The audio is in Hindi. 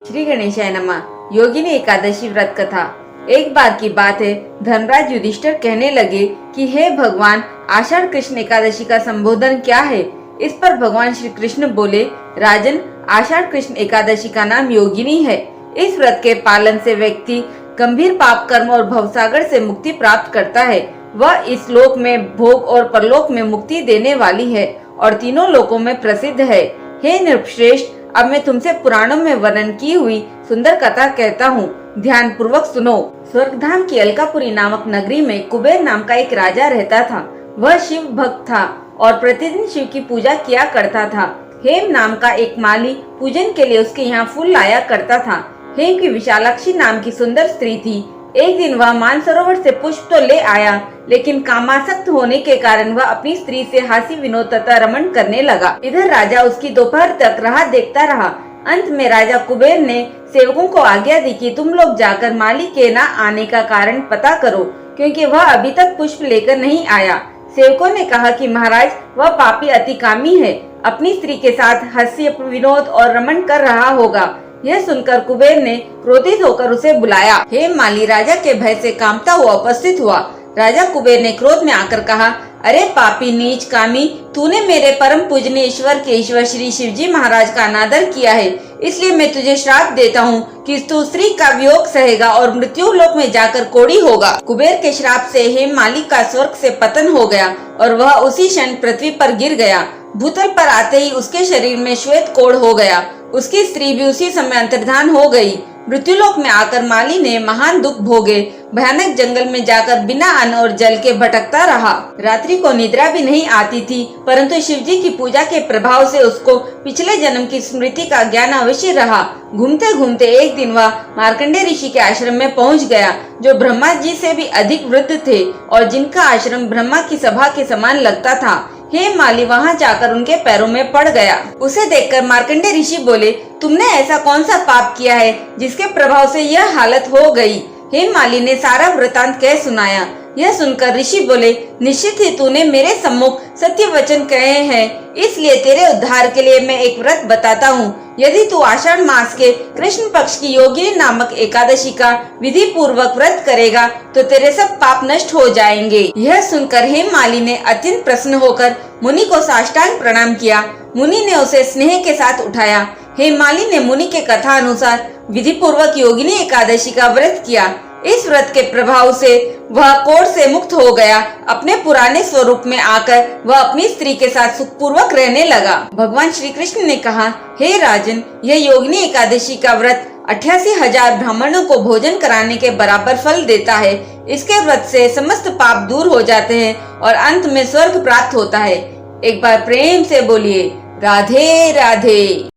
श्री गणेशाय नमः। योगिनी एकादशी व्रत कथा। एक बार की बात है, धर्मराज युधिष्ठिर कहने लगे कि हे भगवान, आषाढ़ कृष्ण एकादशी का संबोधन क्या है। इस पर भगवान श्री कृष्ण बोले, राजन, आषाढ़ कृष्ण एकादशी का नाम योगिनी है। इस व्रत के पालन से व्यक्ति गंभीर पाप कर्म और भवसागर से मुक्ति प्राप्त करता है। वह इस लोक में भोग और परलोक में मुक्ति देने वाली है और तीनों लोकों में प्रसिद्ध है। हे नृपश्रेष्ठ, अब मैं तुमसे पुराणों में वर्णन की हुई सुंदर कथा कहता हूँ, ध्यान पूर्वक सुनो। स्वर्गधाम की अलकापुरी नामक नगरी में कुबेर नाम का एक राजा रहता था। वह शिव भक्त था और प्रतिदिन शिव की पूजा किया करता था। हेम नाम का एक माली पूजन के लिए उसके यहाँ फूल लाया करता था। हेम की विशालाक्षी नाम की सुंदर स्त्री थी। एक दिन वह मानसरोवर से पुष्प तो ले आया, लेकिन कामासक्त होने के कारण वह अपनी स्त्री से हास्य विनोद तथा रमण करने लगा। इधर राजा उसकी दोपहर तक राह देखता रहा। अंत में राजा कुबेर ने सेवकों को आज्ञा दी कि तुम लोग जाकर माली के न आने का कारण पता करो, क्योंकि वह अभी तक पुष्प लेकर नहीं आया। सेवकों ने कहा कि महाराज, वह पापी अतिकामी है, अपनी स्त्री के साथ हास्य विनोद और रमण कर रहा होगा। यह सुनकर कुबेर ने क्रोधित होकर उसे बुलाया। हेम माली राजा के भय से कांपता हुआ उपस्थित हुआ। राजा कुबेर ने क्रोध में आकर कहा, अरे पापी नीच कामी, तूने मेरे परम पूजनीय ईश्वर के ईश्वर श्री शिवजी महाराज का अनादर किया है, इसलिए मैं तुझे श्राप देता हूँ कि तू स्त्री का वियोग सहेगा और मृत्यु लोक में जाकर कोढ़ी होगा। कुबेर के श्राप से हेम माली का स्वर्ग से पतन हो गया और वह उसी क्षण पृथ्वी पर गिर गया। भूतल पर आते ही उसके शरीर में श्वेत कोढ़ हो गया। उसकी स्त्री भी उसी समय अंतर्धान हो गई। मृत्युलोक में आकर माली ने महान दुख भोगे। भयानक जंगल में जाकर बिना अन्न और जल के भटकता रहा। रात्रि को निद्रा भी नहीं आती थी, परंतु शिवजी की पूजा के प्रभाव से उसको पिछले जन्म की स्मृति का ज्ञान अवश्य रहा। घूमते घूमते एक दिन वह मार्कंडेय ऋषि के आश्रम में पहुंच गया, जो ब्रह्मा जी से भी अधिक वृद्ध थे और जिनका आश्रम ब्रह्मा की सभा के समान लगता था। हेम माली वहां जाकर उनके पैरों में पड़ गया। उसे देखकर मार्कंडेय ऋषि बोले, तुमने ऐसा कौन सा पाप किया है जिसके प्रभाव से यह हालत हो गई। हेम माली ने सारा वृतांत कह सुनाया। यह सुनकर ऋषि बोले, निश्चित ही तूने मेरे सम्मुख सत्य वचन कहे हैं, इसलिए तेरे उद्धार के लिए मैं एक व्रत बताता हूँ। यदि तू आषाढ़ मास के कृष्ण पक्ष की योगिनी नामक एकादशी का विधि पूर्वक व्रत करेगा तो तेरे सब पाप नष्ट हो जाएंगे। यह सुनकर हेम माली ने अत्यंत प्रसन्न होकर मुनि को साष्टांग प्रणाम किया। मुनि ने उसे स्नेह के साथ उठाया। हेम माली ने मुनि के कथा अनुसार विधि पूर्वक योगिनी एकादशी का व्रत किया। इस व्रत के प्रभाव से वह कोढ़ से मुक्त हो गया। अपने पुराने स्वरूप में आकर वह अपनी स्त्री के साथ सुखपूर्वक रहने लगा। भगवान श्री कृष्ण ने कहा, हे राजन, यह योगिनी एकादशी का व्रत 88,000 ब्राह्मणों को भोजन कराने के बराबर फल देता है। इसके व्रत से समस्त पाप दूर हो जाते हैं और अंत में स्वर्ग प्राप्त होता है। एक बार प्रेम से बोलिए, राधे राधे।